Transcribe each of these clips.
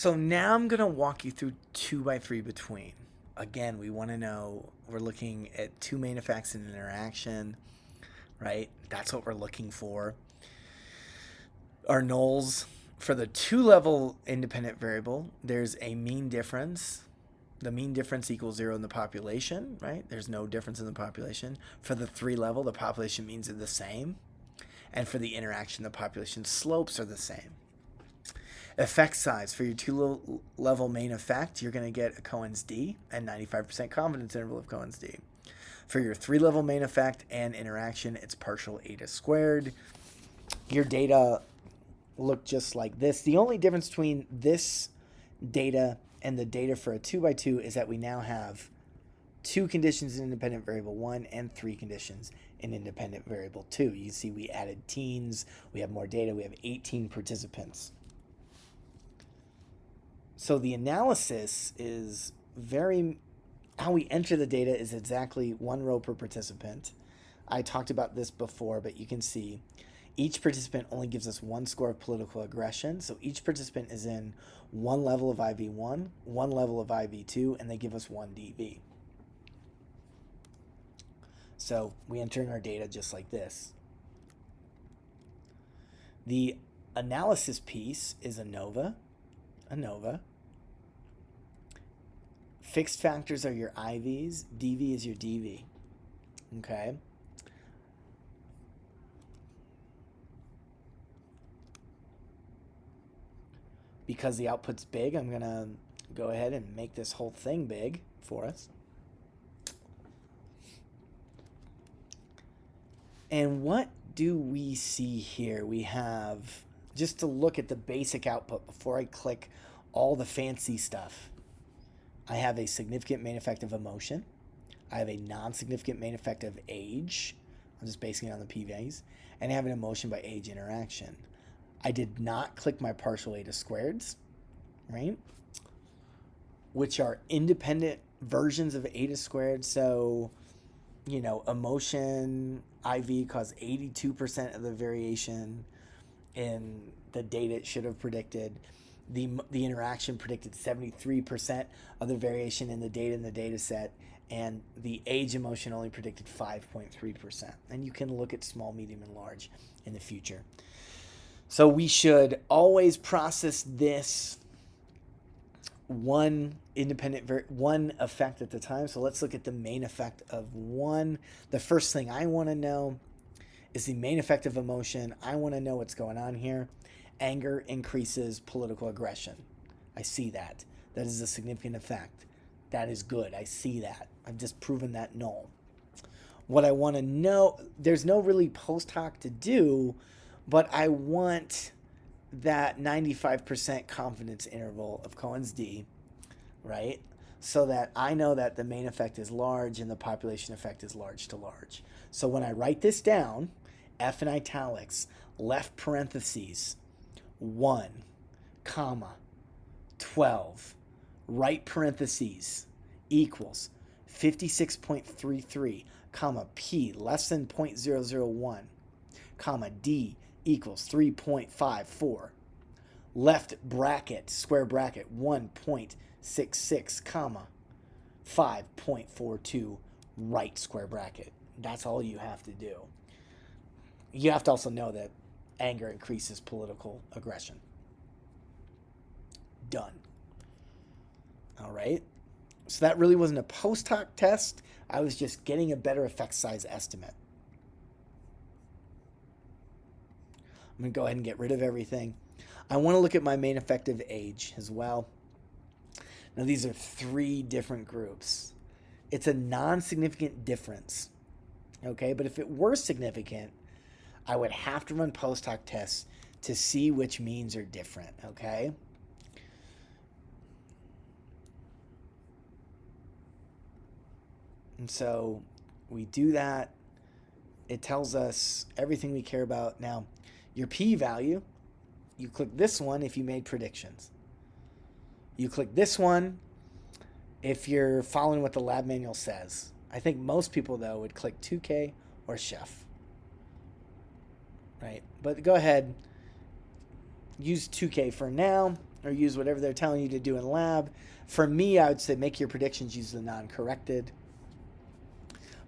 So now I'm going to walk you through 2 by 3 between. Again, we want to know, we're looking at two main effects in interaction, right? That's what we're looking for. Our nulls for the 2-level independent variable, there's a mean difference. The mean difference equals 0 in the population, right? There's no difference in the population. For the 3-level, the population means are the same. And for the interaction, the population slopes are the same. Effect size for your 2-level main effect, you're going to get a Cohen's d and 95% confidence interval of Cohen's d. For your 3-level main effect and interaction, it's partial eta squared. Your data look just like this. The only difference between this data and the data for a 2 by 2 is that we now have 2 conditions in independent variable 1 and 3 conditions in independent variable 2. You see we added teens, we have more data, we have 18 participants. So the analysis is how we enter the data is exactly 1 row per participant. I talked about this before, but you can see each participant only gives us 1 score of political aggression. So each participant is in 1 level of IV1, 1 level of IV2, and they give us 1 DV. So we enter in our data just like this. The analysis piece is ANOVA. Fixed factors are your IVs. DV is your DV. Okay. Because the output's big, I'm going to go ahead and make this whole thing big for us. And what do we see here? We have, just to look at the basic output before I click all the fancy stuff, I have a significant main effect of emotion. I have a non-significant main effect of age. I'm just basing it on the p-values. And I have an emotion by age interaction. I did not click my partial eta squareds, right? Which are independent versions of eta squared. So, emotion IV caused 82% of the variation in the data it should have predicted. The interaction predicted 73% of the variation in the data set, and the age emotion only predicted 5.3%. And you can look at small, medium, and large in the future. So we should always process this one effect at the time. So let's look at the main effect of 1. The first thing I want to know is the main effect of emotion. I want to know what's going on here. Anger increases political aggression. I see that. That is a significant effect. That is good. I see that. I've just proven that null. What I want to know, there's no really post hoc to do, but I want that 95% confidence interval of Cohen's d, right? So that I know that the main effect is large and the population effect is large to large. So when I write this down, F in italics, left parentheses, 1, comma, 12, right parentheses, equals 56.33, comma, P less than 0.001, comma, D equals 3.54. Left bracket, square bracket, 1.66, comma, 5.42, right square bracket. That's all you have to do. You have to also know that anger increases political aggression. Done. All right. So that really wasn't a post hoc test. I was just getting a better effect size estimate. I'm going to go ahead and get rid of everything. I want to look at my main effective age as well. Now, these are 3 different groups. It's a non-significant difference. Okay, but if it were significant, I would have to run post hoc tests to see which means are different, okay? And so we do that. It tells us everything we care about. Now, your p-value, you click this one if you made predictions. You click this one if you're following what the lab manual says. I think most people, though, would click 2K or chef. Right? But go ahead, use 2K for now. or use whatever they're telling you to do in lab. For me, I would say make your predictions, use the non-corrected.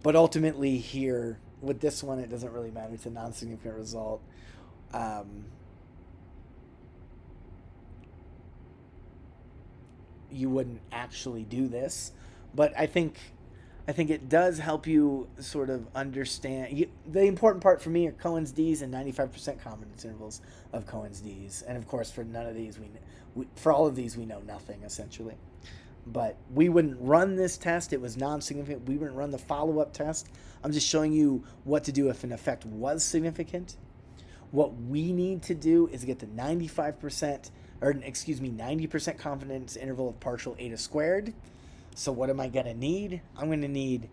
But ultimately here, with this one, it doesn't really matter. It's a non-significant result. You wouldn't actually do this. But I think it does help you sort of understand. The important part for me are Cohen's D's and 95% confidence intervals of Cohen's D's. And of course, for none of these, for all of these, we know nothing, essentially. But we wouldn't run this test. It was non-significant. We wouldn't run the follow-up test. I'm just showing you what to do if an effect was significant. What we need to do is get the 90% confidence interval of partial eta squared. So what am I going to need? I'm going to need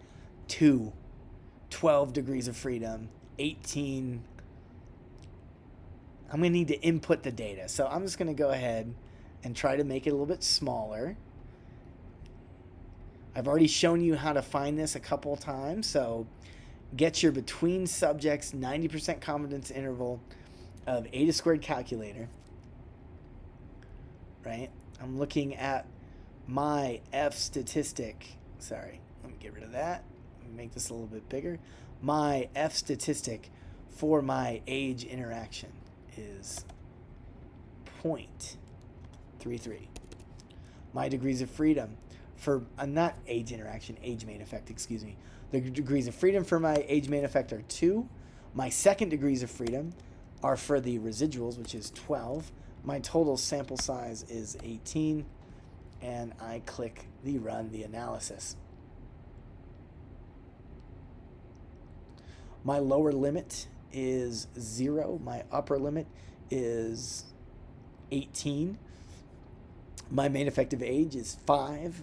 12 degrees of freedom, 18. I'm going to need to input the data. So I'm just going to go ahead and try to make it a little bit smaller. I've already shown you how to find this a couple of times. So get your between subjects 90% confidence interval of eta squared calculator. Right? I'm looking at my F statistic. Sorry, let me get rid of that. Let me make this a little bit bigger. My F statistic for my age interaction is 0.33. My degrees of freedom for not age interaction, age main effect, excuse me. The degrees of freedom for my age main effect are 2. My second degrees of freedom are for the residuals, which is 12. My total sample size is 18. And I click the run the analysis. My lower limit is 0. My upper limit is 18. My main effective age is 5,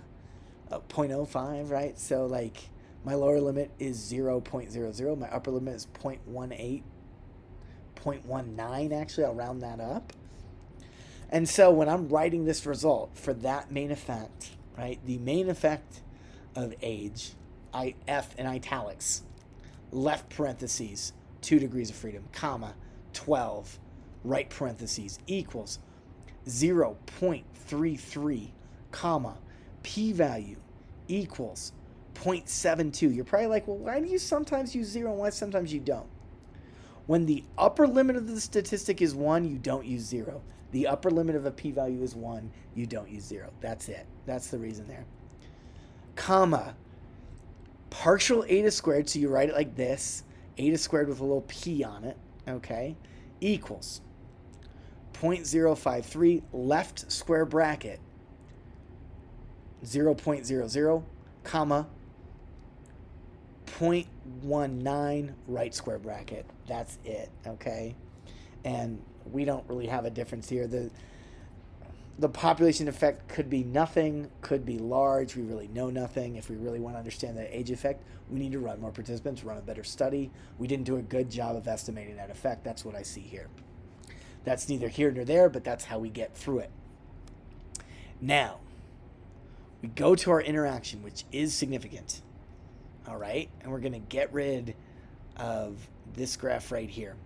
0.05, right? So like my lower limit is 0.00. My upper limit is 0.18, 0.19 actually. I'll round that up. And so when I'm writing this result for that main effect, right, the main effect of age, F in italics, left parentheses, 2 degrees of freedom, comma, 12, right parentheses, equals 0.33, comma, p-value equals 0.72. You're probably like, well, why do you sometimes use 0 and why sometimes you don't? When the upper limit of the statistic is 1, you don't use 0. The upper limit of a p-value is 1. You don't use 0. That's it. That's the reason there. Comma. Partial eta squared, so you write it like this. Eta squared with a little p on it. Okay. Equals 0.053 left square bracket 0.00, comma, 0.19 right square bracket. That's it. Okay. And we don't really have a difference here. The population effect could be nothing, could be large. We really know nothing. If we really want to understand the age effect, we need to run more participants, run a better study. We didn't do a good job of estimating that effect. That's what I see here. That's neither here nor there, but that's how we get through it. Now, we go to our interaction, which is significant. All right? And we're going to get rid of this graph right here.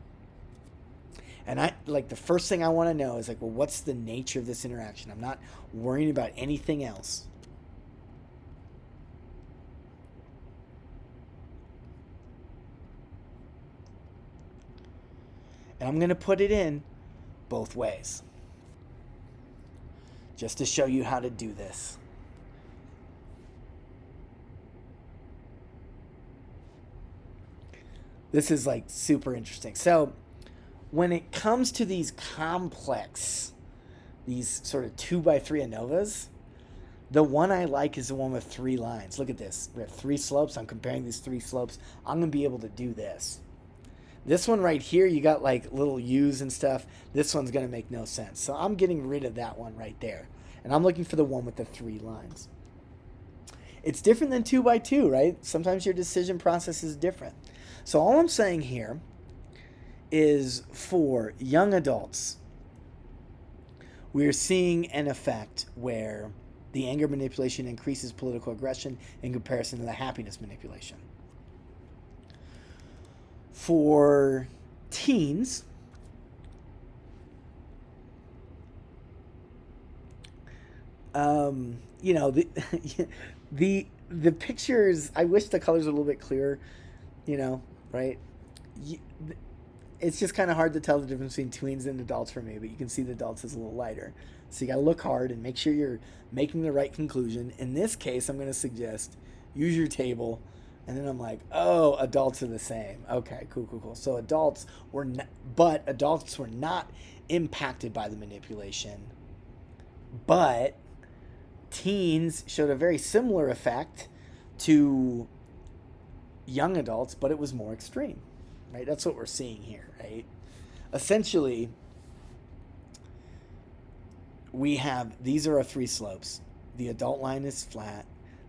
And the first thing I want to know is well, what's the nature of this interaction? I'm not worrying about anything else. And I'm going to put it in both ways, just to show you how to do this. This is super interesting. So when it comes to these complex, these sort of 2x3 ANOVAs, the one I like is the one with 3 lines. Look at this. We have 3 slopes. I'm comparing these 3 slopes. I'm going to be able to do this. This one right here, you got little U's and stuff. This one's going to make no sense. So I'm getting rid of that one right there. And I'm looking for the one with the 3 lines. It's different than 2x2, right? Sometimes your decision process is different. So all I'm saying here is for young adults, we're seeing an effect where the anger manipulation increases political aggression in comparison to the happiness manipulation. For teens, You know, the pictures, I wish the colors were a little bit clearer, you know, right? You, it's just kind of hard to tell the difference between tweens and adults for me, but you can see the adults is a little lighter. So you got to look hard and make sure you're making the right conclusion. In this case, I'm going to suggest use your table. And then I'm like, oh, adults are the same. Okay, cool, cool, cool. So adults were not impacted by the manipulation, but teens showed a very similar effect to young adults, but it was more extreme, right? That's what we're seeing here, right? Essentially, we have these are our three slopes. The adult line is flat,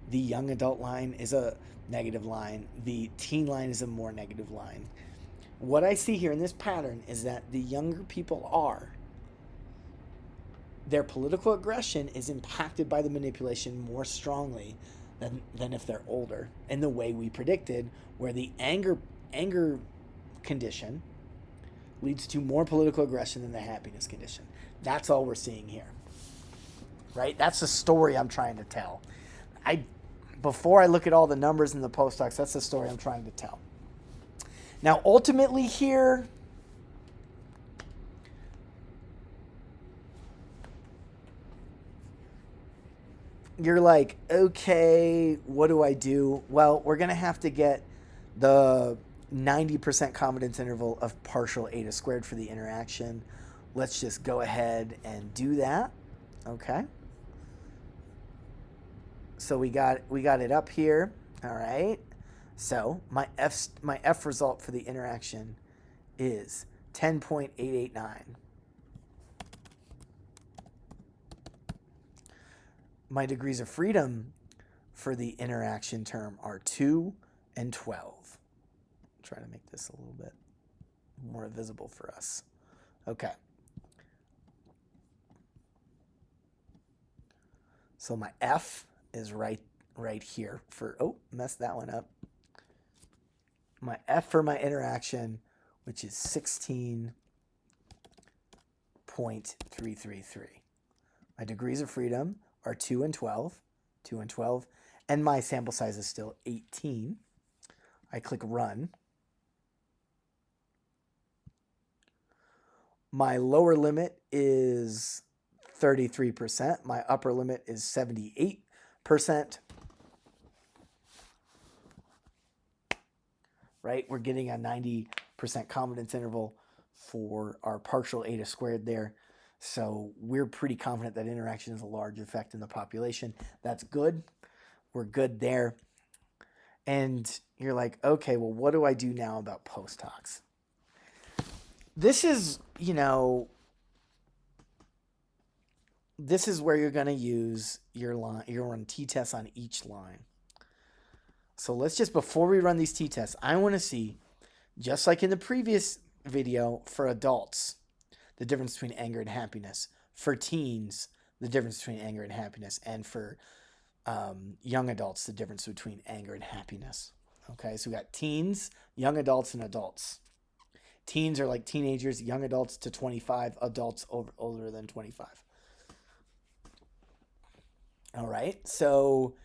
the young adult line is a negative line, the teen line is a more negative line. What I see here in this pattern is that the younger people are, their political aggression is impacted by the manipulation more strongly than if they're older, in the way we predicted, where the anger condition leads to more political aggression than the happiness condition. That's all we're seeing here, right? That's the story I'm trying to tell. Before I look at all the numbers in the postdocs, that's the story I'm trying to tell. Now, ultimately here, you're like, okay, what do I do? Well, we're going to have to get the 90% confidence interval of partial eta squared for the interaction. Let's just go ahead and do that. Okay. So we got it up here. All right. So my F result for the interaction is 10.889. My degrees of freedom for the interaction term are 2 and 12. Try to make this a little bit more visible for us. Okay. So my F is right here for, messed that one up. My F for my interaction, which is 16.333. My degrees of freedom are 2 and 12, and my sample size is still 18. I click run. My lower limit is 33%. My upper limit is 78%. Right? We're getting a 90% confidence interval for our partial eta squared there. So we're pretty confident that interaction is a large effect in the population. That's good. We're good there. And you're like, okay, well, what do I do now about post hocs? This is, this is where you're going to use your line. You're going to run t-tests on each line. So let's just, before we run these t-tests, I want to see, just like in the previous video for adults, the difference between anger and happiness. For teens, the difference between anger and happiness. And for young adults, the difference between anger and happiness. Okay, so we got teens, young adults, and adults. Teens are like teenagers, young adults to 25, adults older than 25. All right, so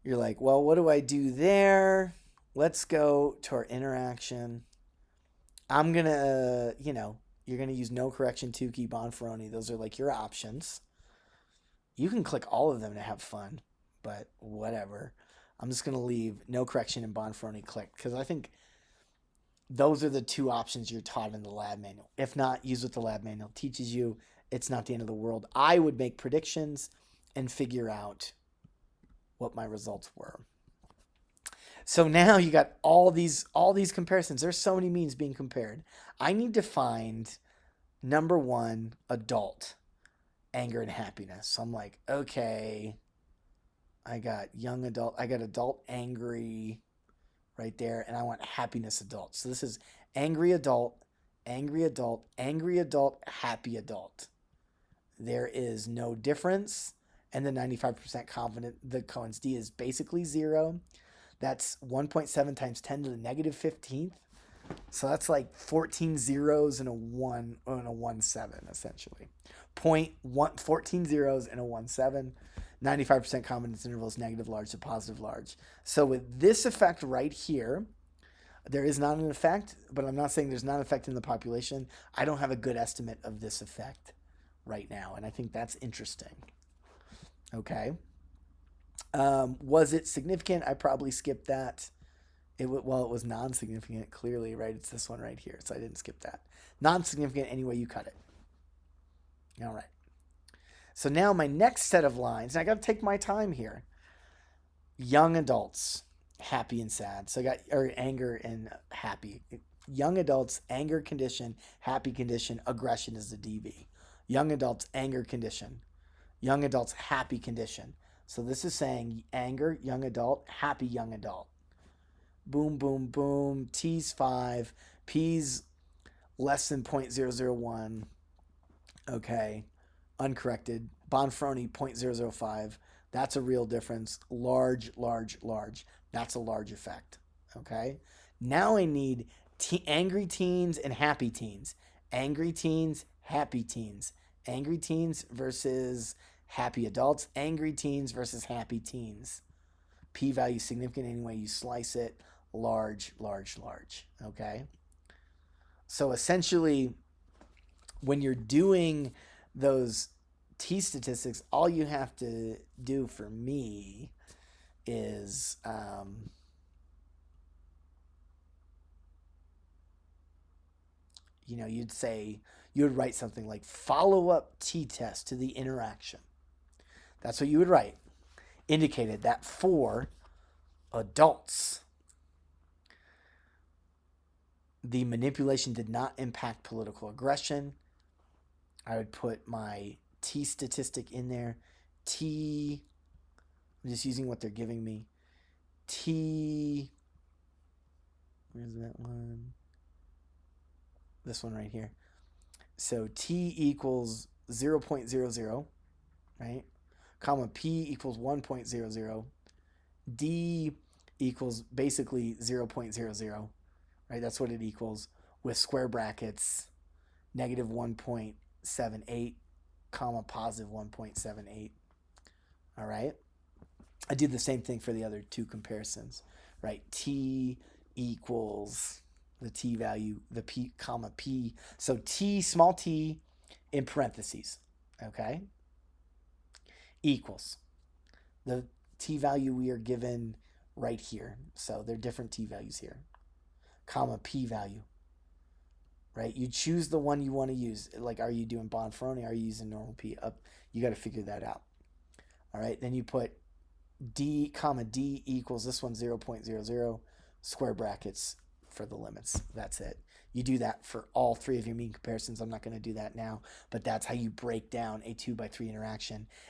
you're like, well, what do I do there? Let's go to our interaction. I'm going to, you're going to use no correction, Tukey, Bonferroni. Those are like your options. You can click all of them to have fun, but whatever. I'm just going to leave no correction and Bonferroni clicked because I think those are the two options you're taught in the lab manual. If not, use what the lab manual teaches you. It's not the end of the world. I would make predictions and figure out what my results were. So now you got all these comparisons. There's so many means being compared. I need to find number one, adult anger and happiness. So I'm like, okay, I got young adult, I got adult angry right there, and I want happiness adult. So this is angry adult, angry adult, angry adult, happy adult. There is no difference, and the 95% confident, the Cohen's d is basically 0. That's 1.7 times 10 to the negative 15th. So that's like 14 zeros and a 1 and a 1 7 essentially. Point one 14 zeros and a 1 7. 95% confidence interval is negative large to positive large. So with this effect right here, there is not an effect, but I'm not saying there's not an effect in the population. I don't have a good estimate of this effect right now, and I think that's interesting. Okay. Was it significant? I probably skipped that. Well, it was non-significant. Clearly, right? It's this one right here, so I didn't skip that. Non-significant any way you cut it. All right. So now my next set of lines, and I got to take my time here. Young adults, happy and sad. So I got or anger and happy. Young adults, anger condition, happy condition, aggression is the DV. Young adults, anger condition. Young adults, happy condition. So this is saying anger, young adult, happy young adult. Boom, boom, boom. T's 5, P's less than 0.001. Okay. Uncorrected. Bonferroni 0.005. That's a real difference. Large, large, large. That's a large effect. Okay. Now I need angry teens and happy teens. Angry teens, happy teens. Angry teens versus happy adults. Angry teens versus happy teens. P value significant any way you slice it. Large, large, large. Okay. So essentially, when you're doing those T statistics, all you have to do for me is you would write something like follow up T test to the interaction. That's what you would write. Indicated that for adults, the manipulation did not impact political aggression. I would put my T statistic in there. I'm just using what they're giving me. Where's that one? This one right here. So T equals 0.00, right? Comma P equals 1.00. D equals basically 0.00, right? That's what it equals with square brackets, negative 1.78, comma positive 1.78. All right. I did the same thing for the other two comparisons, right? T equals the T value, the P comma P. So T, small t in parentheses, okay? Equals the T value we are given right here. So they're different T values here, comma P value, right? You choose the one you want to use. Like, are you doing Bonferroni? Are you using normal P? Up, you got to figure that out. All right, then you put D, comma D equals this one 0.00, square brackets for the limits. That's it. You do that for all three of your mean comparisons. I'm not going to do that now, but that's how you break down a 2 by 3 interaction.